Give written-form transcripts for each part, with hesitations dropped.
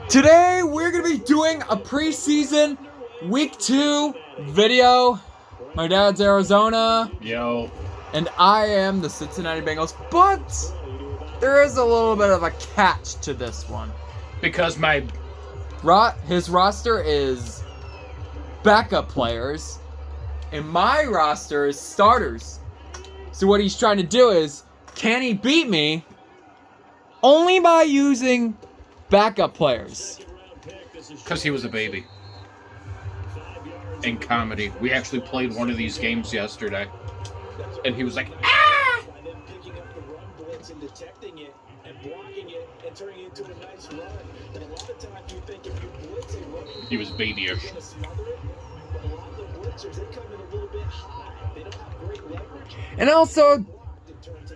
Today we're going to be doing a preseason week 2 video. My dad's Arizona. Yo. And I am the Cincinnati Bengals. But there is a little bit of a catch to this one. Because his roster is backup players. And my roster is starters. So what he's trying to do is, can he beat me only by using backup players? Because he was a baby. In comedy. We actually played one of these games yesterday. And he was like, ah! He was babyish. And also,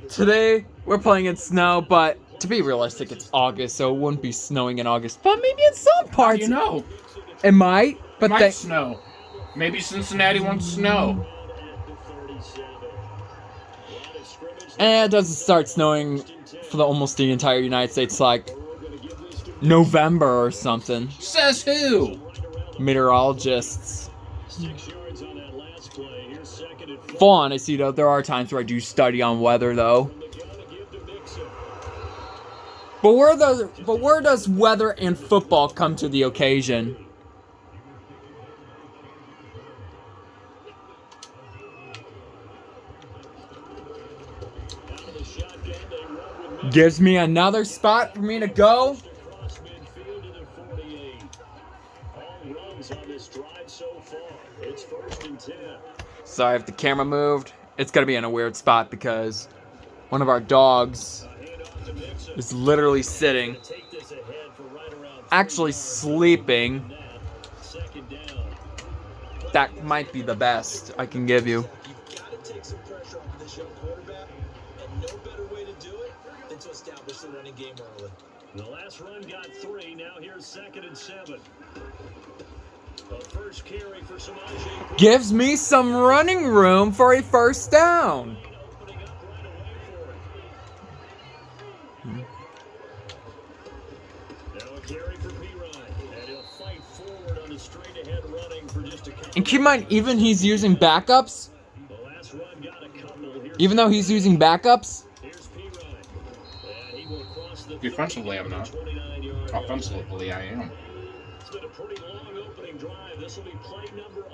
today we're playing in snow, but to be realistic, it's August, so it wouldn't be snowing in August. But maybe in some parts, you know, it might. But it might snow. Maybe Cincinnati wants snow. And it doesn't start snowing for almost the entire United States, like November or something. Says who? Meteorologists. Full honesty, though, there are times where I do study on weather, though. But where does weather and football come to the occasion? Gives me another spot for me to go. Sorry if the camera moved. It's gonna be in a weird spot because one of our dogs is literally sitting, actually sleeping. That might be the best I can give you. The last run got 3. Now here's 2nd and 7. The first carry for Samaje gives me some running room for a first down. And keep in mind, even he's using backups. Even though he's using backups. Defensively, I'm not. Offensively, I am. It's been a pretty long opening drive. This will be play number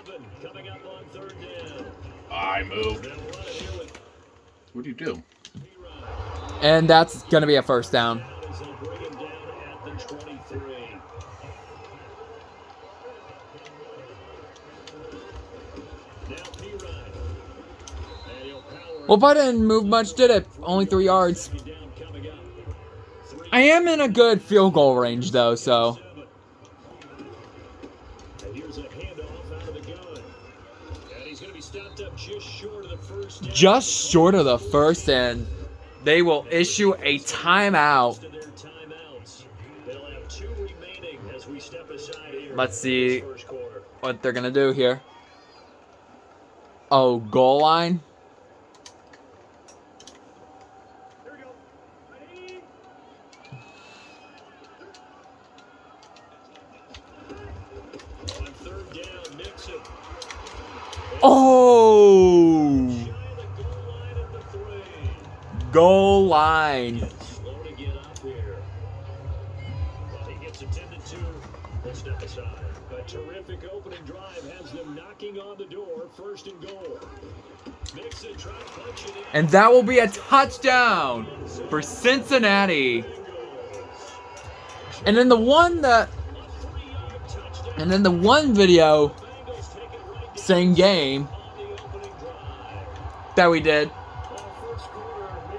11 coming up on 3rd down. I moved. What do you do? And that's going to be a first down. Well, if I didn't move much, did it? Only 3 yards. I am in a good field goal range, though, so. Just short of the first, and they will issue a timeout. Let's see what they're going to do here. Oh, goal line. Oh! Goal line. He gets attended to. We'll step aside. A terrific opening drive has them knocking on the door. 1st and goal. And that will be a touchdown for Cincinnati. And then the one video same game that we did.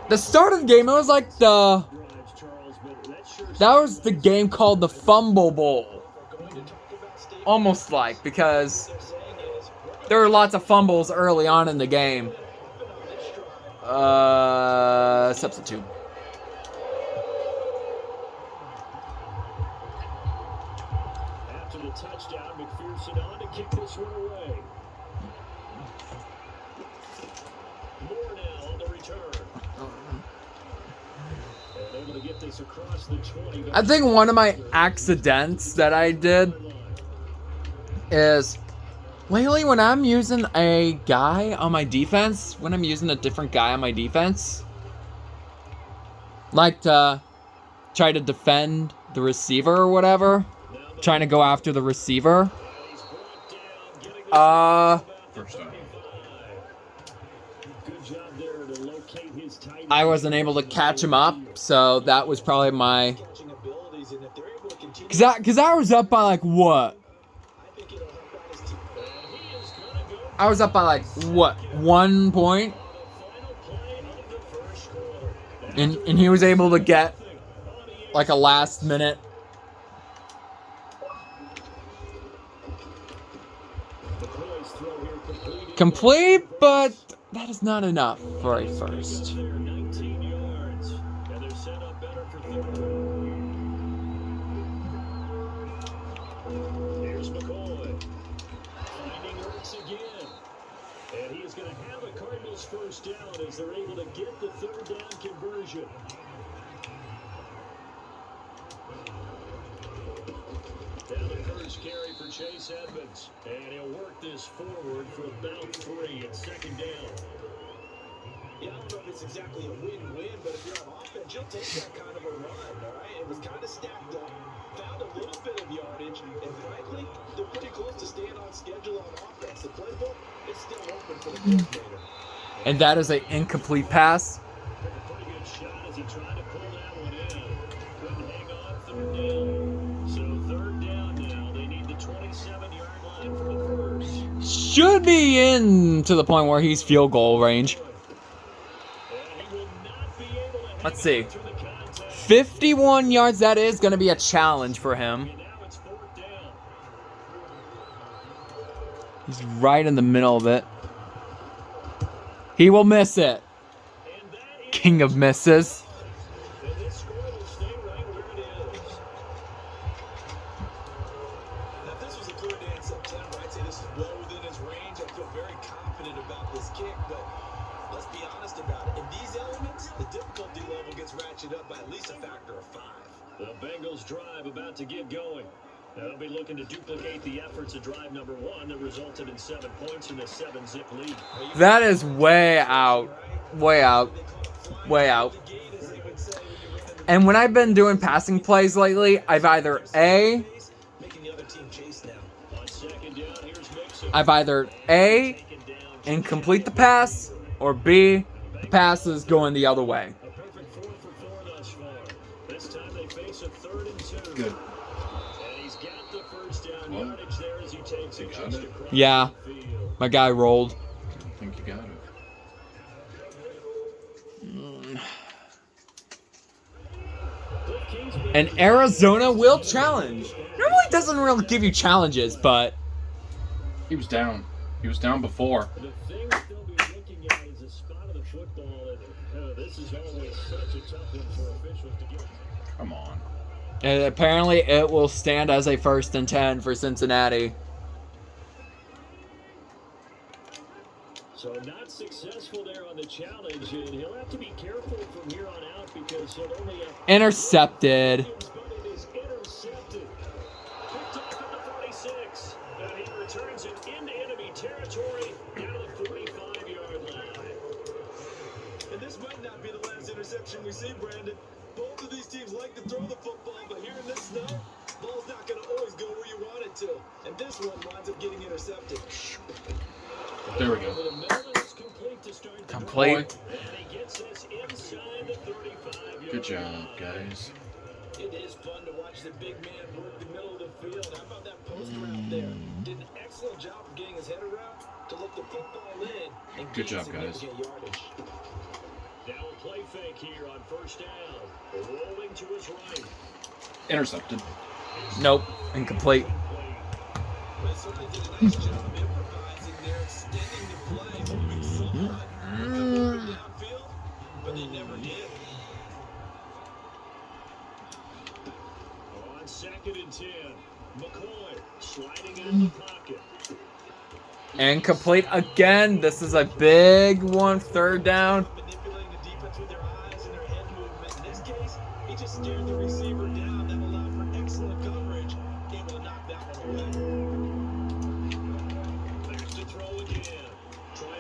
The start of the game, it was like that was the game called the Fumble Bowl. Almost like, because there were lots of fumbles early on in the game. Substitute. After the touchdown, McPherson on to kick this one away. More now on the return. able to get this across the 20. I think one of my accidents that I did is lately when I'm using a guy on my defense, when I'm using a different guy on my defense, like to try to defend the receiver or whatever, trying to go after the receiver. First time. I wasn't able to catch him up, so that was probably my... Cause I was up by like what? I was up by like what? 1 point? And he was able to get like a last minute. Complete, but that is not enough for a first. Here's McCoy. Finding Ertz again. And he is going to have a Cardinals first down as they're able to get the third down conversion. Down the first carry for Chase Edmonds. And he'll work this forward for about 3 at second down. Yeah, I don't know if it's exactly a win-win, but if you're on offense, you'll take that kind of a run, all right? It was kind of stacked up, found a little bit of yardage, and frankly, they're pretty close to staying on schedule on offense. The playbook is still open for the coordinator. And that is an incomplete pass. Pretty good shot as he tried to pull that one in. Couldn't hang on third down. So third down now. They need the 27-yard line for the first. Should be in to the point where he's field goal range. Let's see. 51 yards, that is going to be a challenge for him. He's right in the middle of it. He will miss it. King of misses. Now, if this was a clear day in September, I'd say this is well within his range. I feel very confident about this kick, but let's be honest about it. In these elements, the difficulty level gets ratcheted up by at least a factor of 5. The Bengals drive about to get going. They'll be looking to duplicate the efforts of drive number 1 that resulted in 7 points in a 7-zip lead. That is way out. Way out. Way out. And when I've been doing passing plays lately, I've either incomplete the pass, or B, the pass is going the other way. A perfect 4 for 4 thus far. This time they face a 3rd and 2. Good. And he's got the first down yardage there as he takes it just across Yeah, the field. my guy rolled. I think you got it. And Arizona will challenge. Normally doesn't really give you challenges, but He was down. He was down before. The thing that they'll be looking at is the spot of the football, and this is always such a tough one for officials to get. Come on. and apparently it will stand as a 1st and 10 for Cincinnati. So not successful there on the challenge, and he'll have to be careful from here on out because he'll only have Intercepted. but it is intercepted. Picked off at the 46, and he returns it into enemy territory down to the 45-yard line. And this might not be the last interception we see, Brandon. Both of these teams like to throw the football, but here in this snow, ball's not going to always go where you want it to. And this one winds up getting intercepted. There we go. Over the middle, it's complete to start the Complete. drive, and he gets us inside the 35-yard Good job, line. guys. It is fun to watch the big man work the middle of the field. How about that post route there? Did an excellent job of getting his head around to look the football in and Good gain job, guys. significant yardage. Now a play fake here on first down. Rolling to his right. Intercepted. Nope. Incomplete. But certainly did a nice job improvising there, extending the play, moving someone downfield, but they never did. On 2nd and 10, McCoy sliding out of the pocket. Incomplete again. This is a big one. 3rd down. Manipulating the defense with their eyes and their head movement. In this case,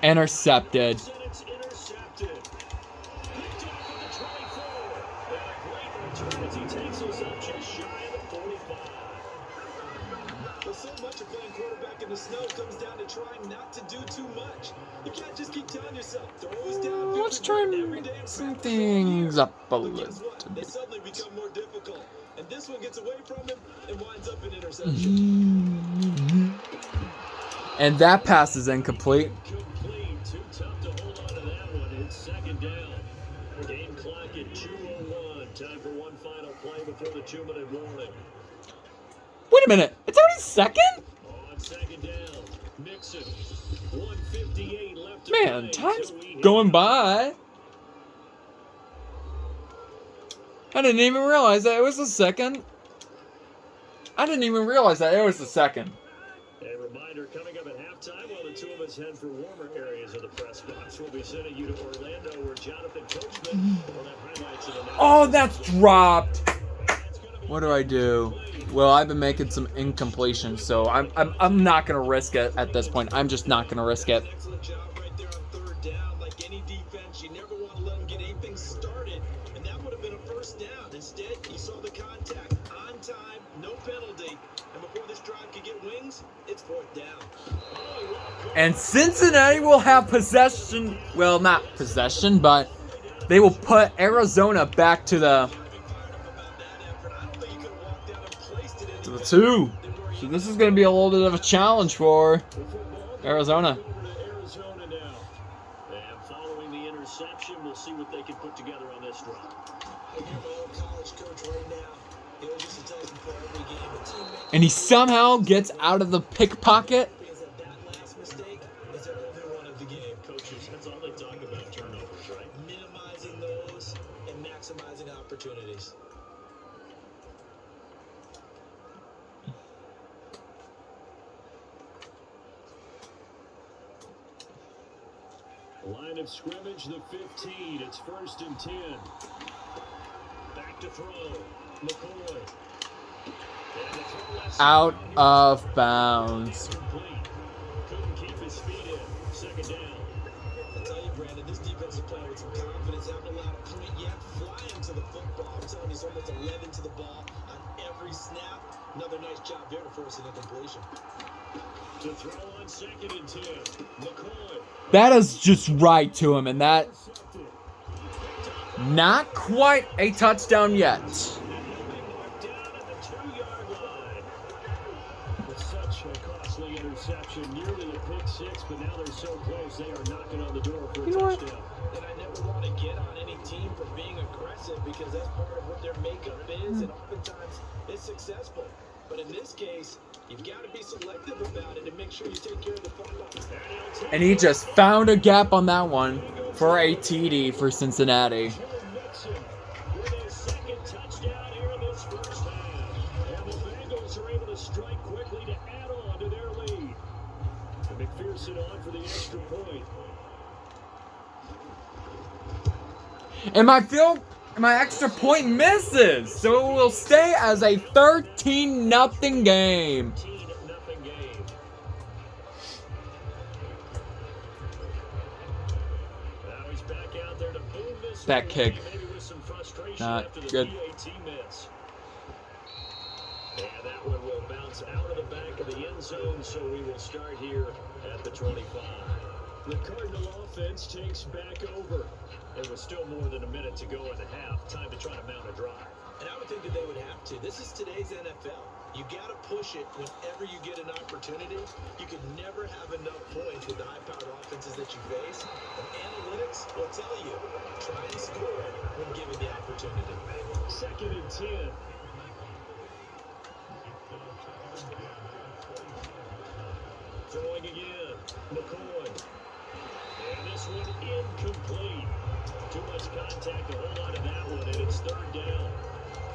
Intercepted. And it's intercepted. Picked off at the 24. And a great return as he takes us up just shy of the 45. Well, so much of playing quarterback in the snow comes down to trying not to do too much. You can't just keep telling yourself, throw us down. Let's try and mix some things up a But little guess what? They bit. suddenly become more difficult. And this one gets away from him and winds up in interception. And that pass is incomplete. Complete. Too tough to hold on to that one. It's second down. Game clock at 2:01. Time for one final play before the 2-minute warning. Wait a minute. It's already second? On second down, Mixon. 1:58 left to Man, play. time's So we going hit- by. I didn't even realize that it was the second. A reminder coming up at halftime while the two of us head for warmer areas of the press box. We'll be sending you to Orlando where Jonathan Coachman will have highlights of the night. Oh, that's dropped. What do I do? Well, I've been making some incompletions, so I'm not gonna risk it at this point. I'm just not gonna risk it. Excellent job right there on third down. Like any defense, you never want to let them get anything started. And that would have been a first down. Instead, you saw the contact on time, no penalty. And before this drive could get wings, it's fourth down. And Cincinnati will have possession. Well, not possession, but they will put Arizona back to the 2. So this is going to be a little bit of a challenge for Arizona. Arizona now. And following the interception, we'll see what they can put together on this drive. I hear my old college coach right now. He always used to tell us before every game, a teammate And he somehow gets out of the pickpocket. is that last mistake is their only run of the game. Coaches, that's all they talk about, turnovers, right? Minimizing those and maximizing opportunities. Line of scrimmage, the 15. It's 1st and 10. Back to throw. McCoy. And the throw left Out side. of bounds. Complete. Couldn't keep his feet in. Second down. I tell you, Brandon, this defense is playing with some confidence. Haven't allowed a point yet. Flying to the football. I'm telling you, it's almost 11 to the ball on every snap. Another nice job there to force an incompletion. To throw on 2nd and 10. McCoy. That is just right to him, and that Intercepted. not quite a touchdown yet. And he'll be marked down at the 2-yard line. With such a costly interception, nearly a pick six, but now they're so close they are knocking on the door for a You know what? touchdown. And I never want to get on any team for being aggressive because that's part of what their makeup is, and oftentimes it's successful. But in this case, you've got to be selective about it and make sure you take care of the football. And he just found a gap on that one for a TD for Cincinnati. Joe Mixon with his second touchdown here in this first half. And the Bengals are able to strike quickly to add on to their lead. And McPherson on for the extra point. And my extra point misses, so it will stay as a 13-0 game. 13-0 game. Now he's back out there to boom this That one, kick. maybe with some frustration Not after the good. PAT miss. And that one will bounce out of the back of the end zone, so we will start here at the 25. The Cardinal offense takes back over. There was still more than a minute to go in the half. Time to try to mount a drive. And I would think that they would have to. This is today's NFL. You got to push it whenever you get an opportunity. You can never have enough points with the high-powered offenses that you face. And analytics will tell you, try and score when given the opportunity. 2nd and 10. Throwing again. McCoy. And this one incomplete. Too much contact to hold on to that one, and it's 3rd down.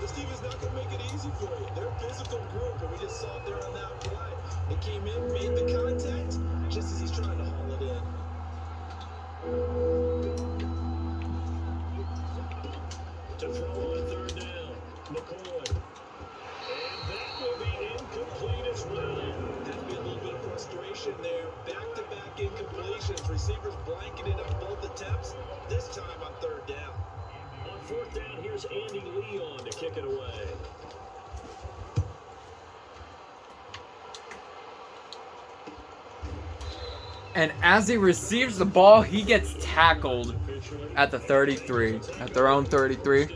This team is not going to make it easy for you. They're a physical group, and we just saw it there on that play. They came in, made the contact, just as he's trying to haul it in. To throw on 3rd down. McCoy. And that will be incomplete as well. That'd be a little bit of frustration there. Back-to-back incompletions. possessions. Receivers blanketed on both attempts. This time on third down. On fourth down, here's Andy Leon to kick it away. And as he receives the ball, he gets tackled at the 33, at their own 33.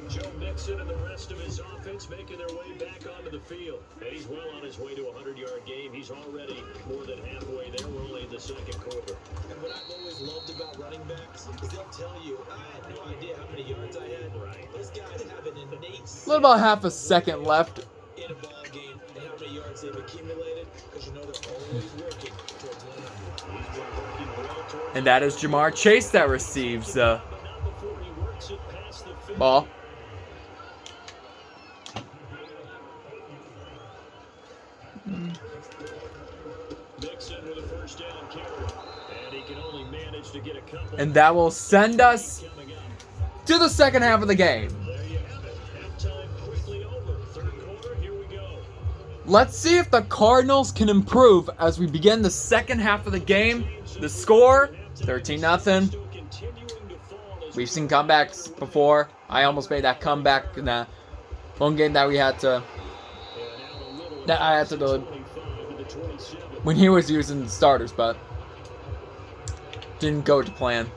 Joe Mixon and the rest of his offense making their way back onto the field. And he's well on his way to a 100-yard game. He's already more than halfway there. We're only in the second quarter. And what I've always loved about running backs is they'll tell you, I had no idea how many yards I had. Right. Those guys have an innate A little about half a second left. in a ball game and how many yards they've accumulated, because you know they're always working towards 100. He's been working well towards And that is Jamar Chase that receives the but not before he works it past the 50. ball. Mixon with a first down carry. And he can only manage to get a couple. And that will send us Coming up. to the second half of the game. There you have it. Halftime quickly over. Third quarter, here we go. Let's see if the Cardinals can improve as we begin the second half of the game. The score, 13-0. Still continuing to fall as We've seen comebacks before. I almost made that comeback in that one game that we had to, that I had to do 25 to the 27. when he was using the starters, but didn't go to plan.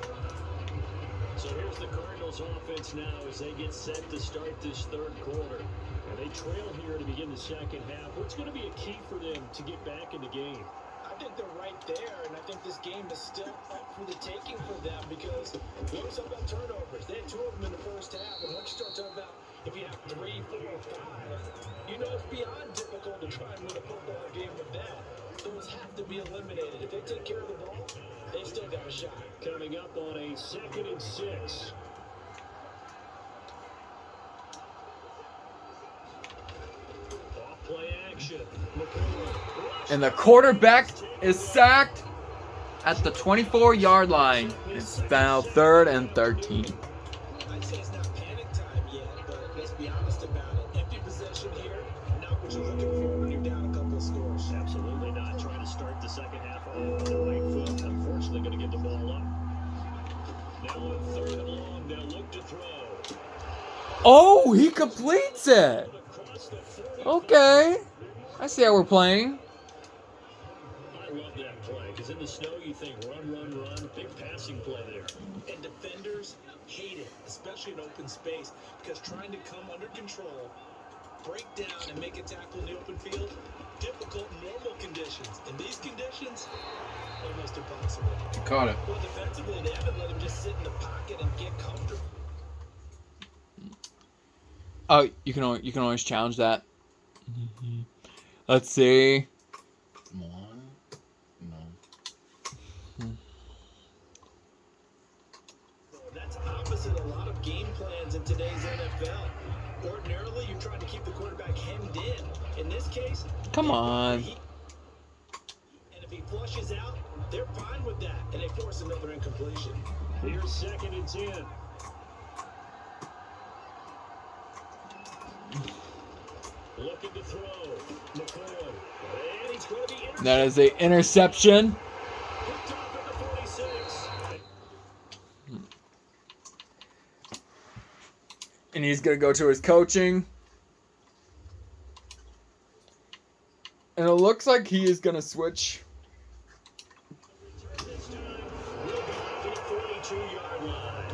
So here's the Cardinals offense now as they get set to start this third quarter. And they trail here to begin the second half. What's going to be a key for them to get back in the game? I think they're right there, and I think this game is still up for the taking for them, because we always talk about turnovers. They had 2 of them in the first half, and once you start talking about if you have 3, 4, 5, you know it's beyond difficult to try and win a football game with that. Those have to be eliminated. If they take care of the ball, they've still got a shot. Coming up on a 2nd and 6. Off play action. And the quarterback is sacked at the 24-yard line. It's now 3rd and 13. I'd say it's not panic time yet, but let's be honest about it. Empty possession here, not what you're looking for when you're down a couple of scores. Absolutely not. Trying to start the second half off on the right foot. Unfortunately, going to give the ball up. Now on 3rd and long, they'll look to throw. Oh, he completes it. Across the 40. Okay. I see how we're playing. I love that play, because in the snow you think run, run, run. Big passing play there. And defenders hate it, especially in open space, because trying to come under control, break down, and make a tackle in the open field, difficult in normal conditions. In these conditions, almost impossible. You caught it. Well, defensively, they haven't let him just sit in the pocket and get comfortable. Oh, you can always challenge that. Let's see. One. No. That's opposite a lot of game plans in today's NFL. Ordinarily, you're trying to keep the quarterback hemmed in. In this case, Come on. and if he flushes out, they're fine with that, and they force another incompletion. Here's 2nd and 10. Looking to throw. McCoy. And he's going to be in. That is a interception. Picked off at the 46. And he's going to go to his coaching. And it looks like he is going to switch. This time, we'll go to the 42-yard line.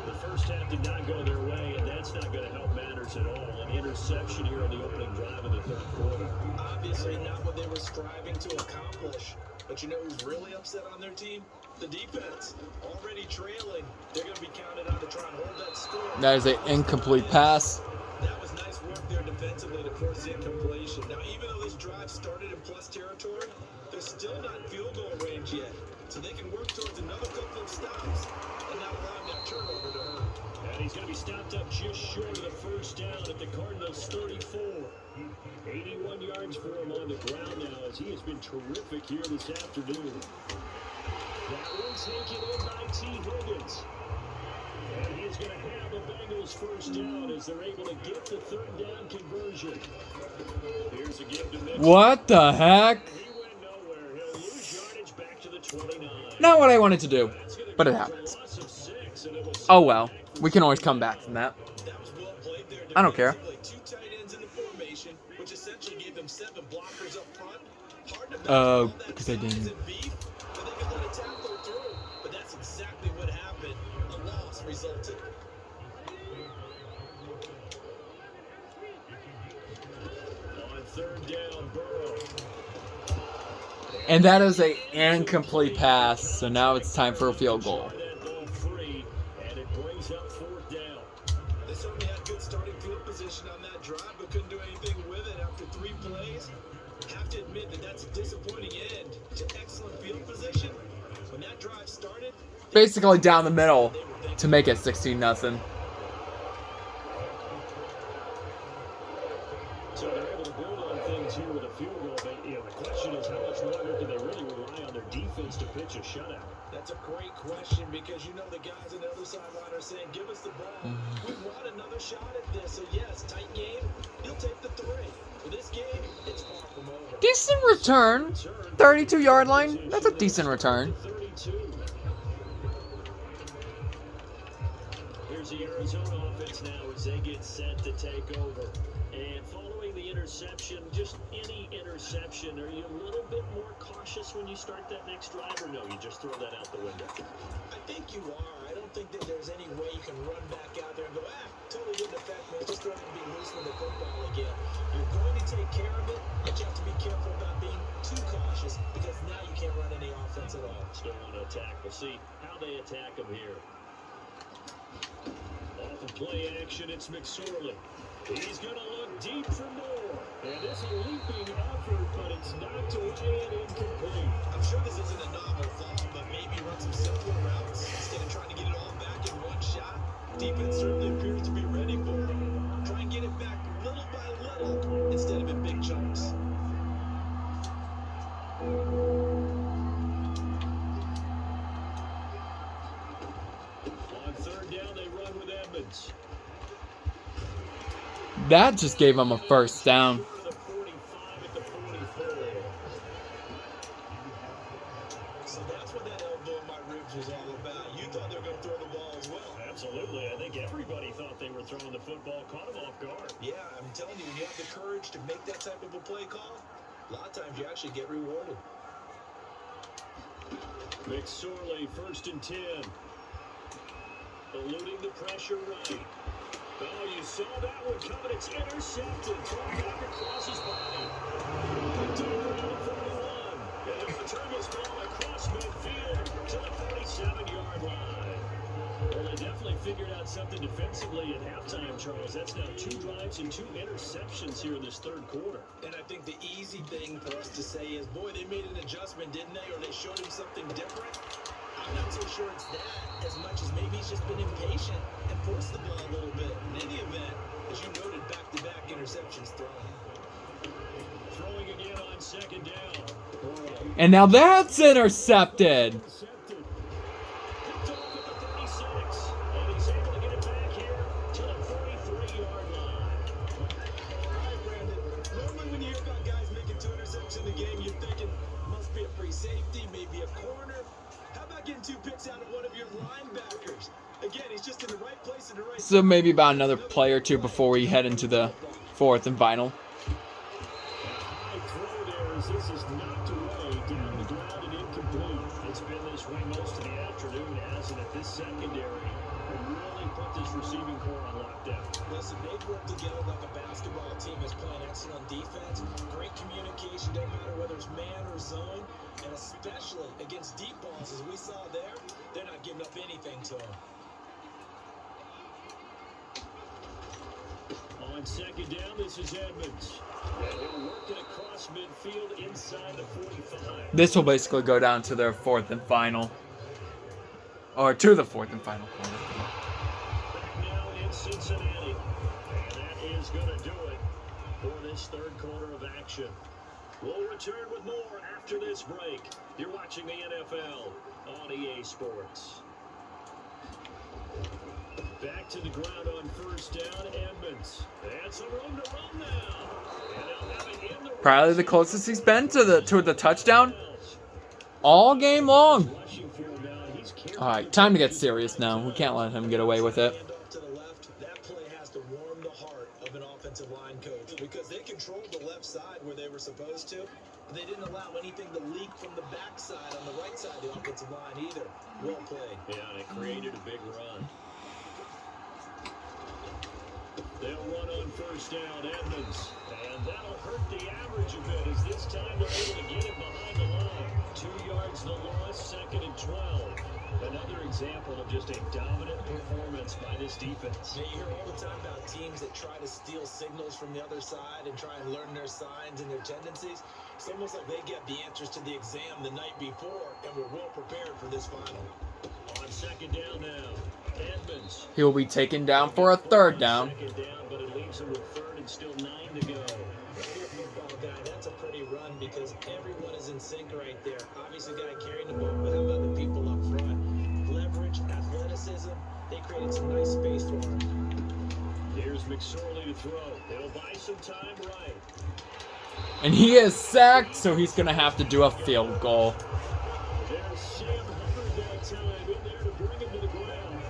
The first half did not go their way, and that's not going to help matters at all. An interception here on the opening drive of the third quarter. Obviously not what they were striving to accomplish. But you know who's really upset on their team? The defense. Already trailing. They're going to be counted on to try and hold that score. That is an incomplete pass. That was nice work there defensively to force the incompletion. Now, even though this drive started in plus territory, they're still not in field goal range yet. So they can work towards another couple of stops and not allow that turnover to hurt. And he's going to be stopped up just short of the first down at the Cardinals' 34. 81 yards for him on the ground now, as he has been terrific here this afternoon. That one taken in by T. Higgins. And he's going to have the Bengals first down as they're able to get the third down conversion. Here's a give to Mitchell. What the heck? He went nowhere. He'll use Not what I wanted to do, but it happens. Oh well, we can always come back from that. That was well played there. I don't care. Defensively, 2 tight ends in the formation, which essentially gave them 7 blockers up front. Hard to battle all that Because I size didn't. and beef, but they could let a tackle through. But that's exactly what happened. A loss resulted. On third down, Burrow. And that is a incomplete pass, so now it's time for a field goal. That ball free, and it brings up fourth down. They certainly had good starting field position on that drive, but couldn't do anything with it after 3 plays. Have to admit that that's a disappointing end to excellent field position. When that drive started, Basically down the middle to make it 16-0. So they're able to build on things here with a field goal. But, the question is, how much longer can they really rely on their defense to pitch a shutout? that's a great question because you know the guys on the other sideline are saying, give us the ball. We want another shot at this. So, yes, tight game. You'll take the 3. For this game, it's far from over. Decent return. 32-yard line. That's a decent return. 32. Here's the Arizona offense now as they get set to take over. And following the interception, just any interception, are you a little bit more cautious when you start that next drive, or no, you just throw that out the window? I think you are. I don't think that there's any way you can run back out there and go, totally didn't affect me. Just go ahead and be loose with the football again. You're going to take care of it, but you have to be careful about being too cautious because now you can't run any offense at all. Still want to attack. We'll see how they attack them here. Off of play action, it's McSorley. He's going to look deep for more. And it's a leaping effort, but it's knocked away and incomplete. I'm sure this isn't a novel thought, but maybe run some simpler routes instead of trying to get it all back in one shot. Defense certainly appears to be ready for it. Try and get it back little by little instead of in big chunks. On third down, they run with Edmonds. That just gave him a first down. The 45 at the 44. So that's what that elbow in my ribs was all about. You thought they were going to throw the ball as well. Absolutely. I think everybody thought they were throwing the football, caught him off guard. Yeah, I'm telling you, when you have the courage to make that type of a play call, a lot of times you actually get rewarded. McSorley, 1st and 10. Eluding the pressure right. Oh, you saw that one coming. It's intercepted. Thrown back across his body. Picked up around the 41. And they'll return this ball across midfield to the 47-yard line. Well, they definitely figured out something defensively at halftime, Charles. That's now 2 drives and 2 interceptions here in this third quarter. And I think the easy thing for us to say is, boy, they made an adjustment, didn't they? Or they showed him something different. I'm not so sure it's that as much as maybe he's just been impatient and forced the ball a little bit. In any event, as you noted, back-to-back interceptions thrown. Throwing again on 2nd down. And now that's intercepted. Intercepted. Picked off at the 36. And he's able to get it back here to the 43-yard line. All right, Brandon. Normally when you hear about guys making 2 interceptions in the game, you're thinking, must be a free safety, maybe a corner. How about getting 2 picks out of one of your linebackers? Again, he's just in the right place in the right So maybe about another play or two before we head into the 4th and final. High throw there as this is knocked away down the ground and incomplete. It's been this way most of the afternoon, hasn't it? This secondary really put this receiving core on lockdown. Listen, they've worked together like a basketball team is playing excellent defense. Great communication, don't matter whether it's man or zone. And especially against deep balls, as we saw there, they're not giving up anything to them. On 2nd down, this is Edmonds. And he'll work it across midfield inside the 45. This will basically go down to their 4th and final. Or to the 4th and final corner. Back now in Cincinnati. And that is going to do it for this third quarter of action. We'll return with more after this break. You're watching the NFL on EA Sports. Back to the ground on 1st down, Edmonds. And some room to run now. And they'll have it in the Probably the closest he's been to the touchdown. all game long. Rushing for him now, and he's carried All right, time to get serious now. We can't let him get away with it. Hand off to the left. That play has to warm the heart of an offensive line coach because they controlled the left side where they were supposed to. But they didn't allow anything to leak from the backside on the right side of the offensive line either. Well played. Yeah, and it created a big run. They'll run on first down, Edmonds. And that'll hurt the average a bit as this time they're able to get him behind the line. 2 yards the loss, 2nd and 12. Another example of just a dominant performance by this defense. Yeah, you hear all the time about teams that try to steal signals from the other side and try and learn their signs and their tendencies. It's almost like they get the answers to the exam the night before and were well prepared for this final. On 2nd down now, Edmonds. He will be taken down for a 3rd down. 2nd down, but it leaves him with 3rd and still 9 to go. Football guy, that's a pretty run because everyone is in sync right there. Obviously, guy carrying the ball, but how about the people up front? Leverage, athleticism, they created some nice space for him. Here's McSorley to throw. He'll buy some time right. And he is sacked, so he's going to have to do a field goal. There's Sam Hubbard that time in there to bring him to the ground.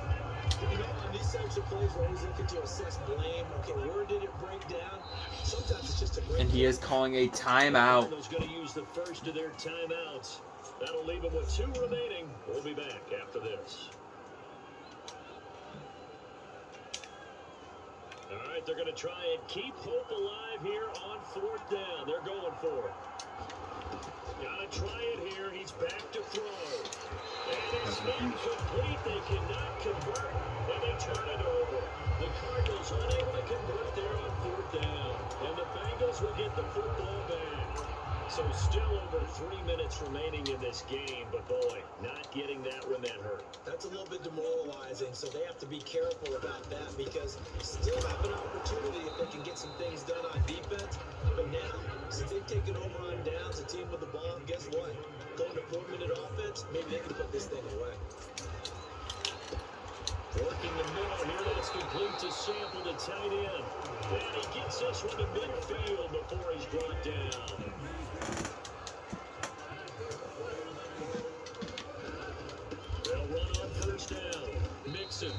You know, on these types of plays, we're always looking to assess blame. Okay, where did it break down? Sometimes it's just a great. And he is calling a timeout. Cardinals going to use the first of their timeouts. That'll leave them with 2 remaining. We'll be back after this. All right, they're going to try and keep hope alive here on 4th down. They're going for it. Got to try it here. He's back to throw. And it's incomplete. They cannot convert. And they turn it over. The Cardinals unable to convert there on 4th down. And the Bengals will get the football back. So still over 3 minutes remaining in this game, but boy, not getting that one that hurt. That's a little bit demoralizing, so they have to be careful about that because still have an opportunity if they can get some things done on defense. But now, since they've taken over on downs, a team with the ball, guess what? Going to 4-minute offense, maybe they can put this thing away. Working the middle here, that's complete to Sample to tight end. And he gets this one to midfield before he's brought down. They'll run on first down. Mixon.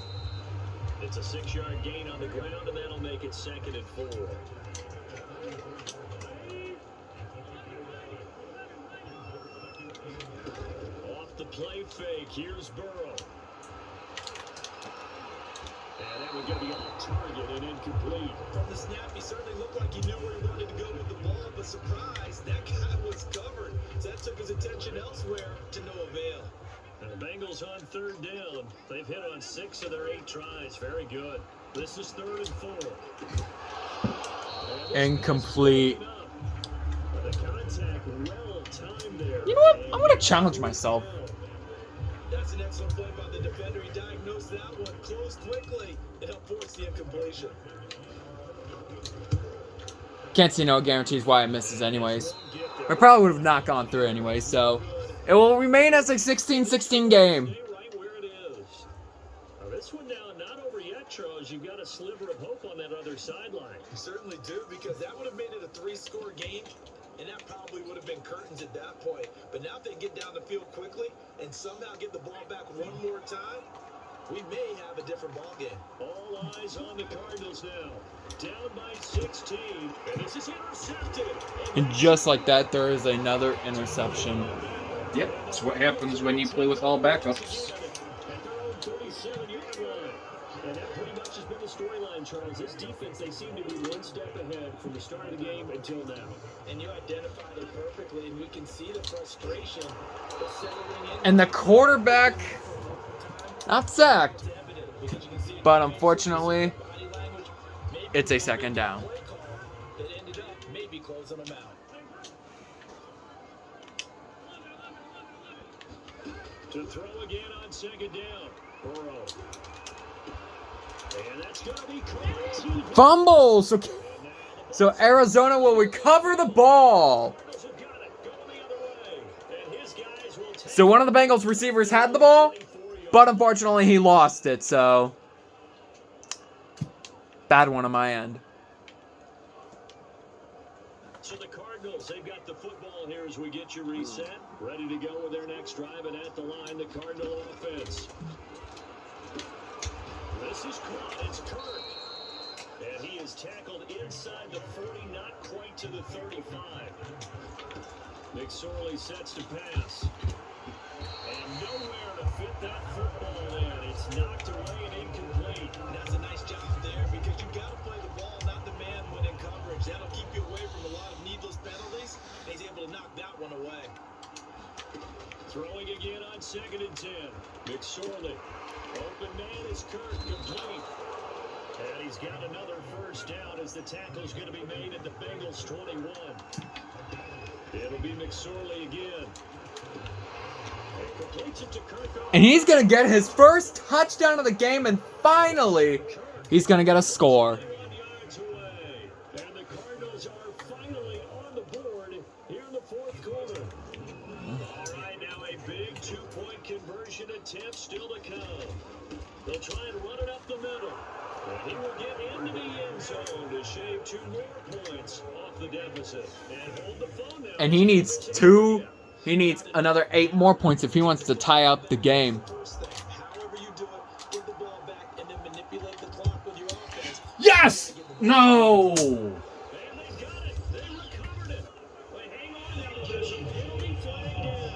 It's a 6-yard gain on the ground, and that'll make it 2nd and 4. Off the play fake, here's Burrow. And that was going to be off target and incomplete. From the snap, he certainly looked like he knew where he wanted to go with the ball, but surprise, that guy was covered. So that took his attention elsewhere to no avail. And the Bengals on 3rd down. They've hit on 6 of their 8 tries. Very good. This is 3rd and 4. Incomplete. The contact well timed there. You know what? I'm going to challenge myself. That's an excellent play by the defender. He diagnosed that one, closed quickly, and helped force the incompletion. Can't see no guarantees why it misses anyways. It probably would have not gone through anyway, so it will remain as a 16-16 game. Right where it is. Now this one now not over yet, Charles. You've got a sliver of hope on that other sideline. You certainly do, because that would have made it a 3-score game, and that probably would have been curtains at that point. But now if they get down the field quickly and somehow get the ball back one more time, we may have a different ball game. All eyes on the Cardinals now. Down by 16. And this is intercepted. And just like that, there is another interception. Yep, that's what happens when you play with all backups. At their own 37-yard line. And that pretty much has been the storyline, Charles. This defense, they seem to be one step ahead from the start of the game until now. And you identified it perfectly, and we can see the frustration that's settling in. And the quarterback, not sacked, but unfortunately, it's a 2nd down. That ended up maybe closing them out. To throw again on 2nd down. Burrow. And that's going to be caught. Fumble! So Arizona will recover the ball. So one of the Bengals receivers had the ball, but unfortunately he lost it, so bad one on my end. So the Cardinals, they've got the football here as we get you reset. Ready to go with their next drive, and at the line, the Cardinal offense. This is caught. It's Kirk. And he is tackled inside the 40, not quite to the 35. McSorley sets to pass. And nowhere to fit that football in. It's knocked away and incomplete. That's a nice job there because you got to play the ball, not the man when in coverage. That'll keep you away from a lot of needless penalties. And he's able to knock that one away. Throwing again on 2nd and 10. McSorley. Open man is Kirk, complete. And he's got another first down as the tackle's going to be made at the Bengals 21. It'll be McSorley again. And completes it to Kirk. And he's going to get his first touchdown of the game, and finally, he's going to get a score. 21 yards away. And the Cardinals are finally on the board here in the fourth quarter. All right, now a big two-point conversion attempt still to come. They'll try and run it up the middle. And he will get into the end zone to shave 2 more points off the deficit. And hold the phone now. And he needs 2. He needs another 8 more points if he wants to tie up the game. First thing, however you do it, get the ball back and then manipulate the clock with your offense. Yes! No! And they got it. They recovered it. But hang on now. There's a penalty flag down.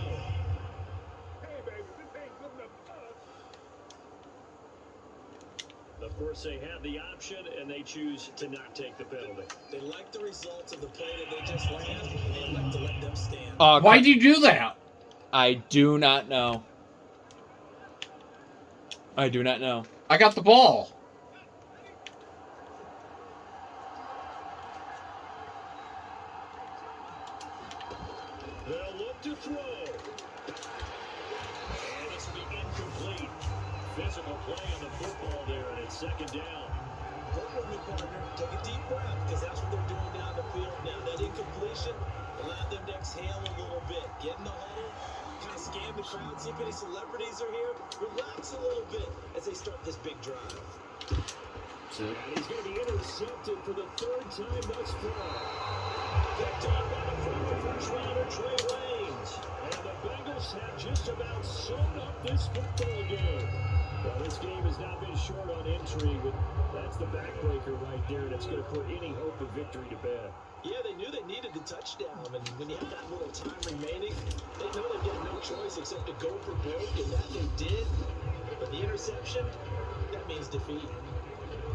Of course, they have the option, and they choose to not take the penalty. They like the results of the play that they just ran, and they like to let them stand. Why'd you do that? I do not know. I do not know. I got the ball. They'll look to throw. And this will be incomplete. Physical play on the football there, and it's 2nd down. Work with me, partner. Take a deep breath, because that's what they're doing down the field now. That incompletion allowed them to exhale a little bit. Get in the huddle, kind of scan the crowd, see if any celebrities are here. Relax a little bit as they start this big drive. And he's going to be intercepted for the 3rd time thus far. Picked up by the former first-rounder Trey Waynes. And the Bengals have just about sewn up this football game. Well, this game has not been short on intrigue, but that's the backbreaker right there, and it's going to put any hope of victory to bed. Yeah, they knew they needed the touchdown, and when you have that little time remaining, they know they got no choice except to go for broke, and that they did. But the interception, that means defeat.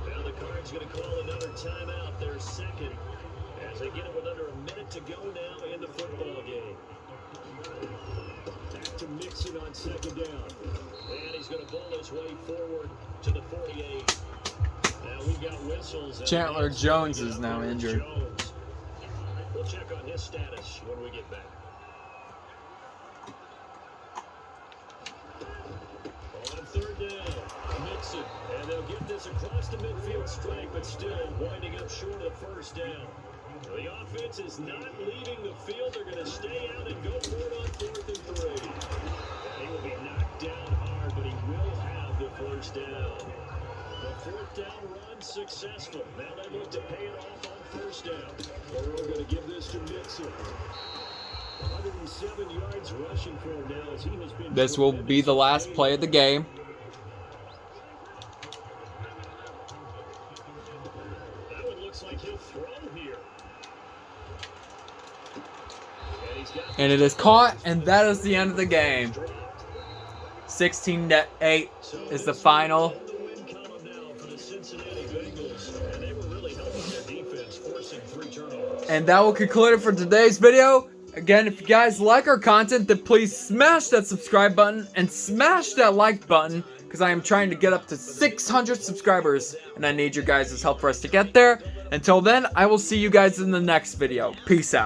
Now the Cards going to call another timeout, their 2nd, as they get it with under a minute to go now in the football game. Back to Mixon on 2nd down. And he's going to bowl his way forward to the 48. Now we've got whistles. Chandler Jones is now injured. Jones. We'll check on his status when we get back. On 3rd down, Mixon. And they'll get this across the midfield strike, but still winding up short of the 1st down. The offense is not leaving the field. They're going to stay out and go for it on 4th and 3. He will be knocked down hard, but he will have the 1st down. The 4th down run successful. Now they look to pay it off on 1st down. Burrow going to give this to Mixon. 107 yards rushing for him now as he has been. This will be the last play of the game. That one looks like he'll throw here. And it is caught, and that is the end of the game. 16-8 is the final. And that will conclude it for today's video. Again, if you guys like our content, then please smash that subscribe button and smash that like button, because I am trying to get up to 600 subscribers, and I need your guys' help for us to get there. Until then, I will see you guys in the next video. Peace out.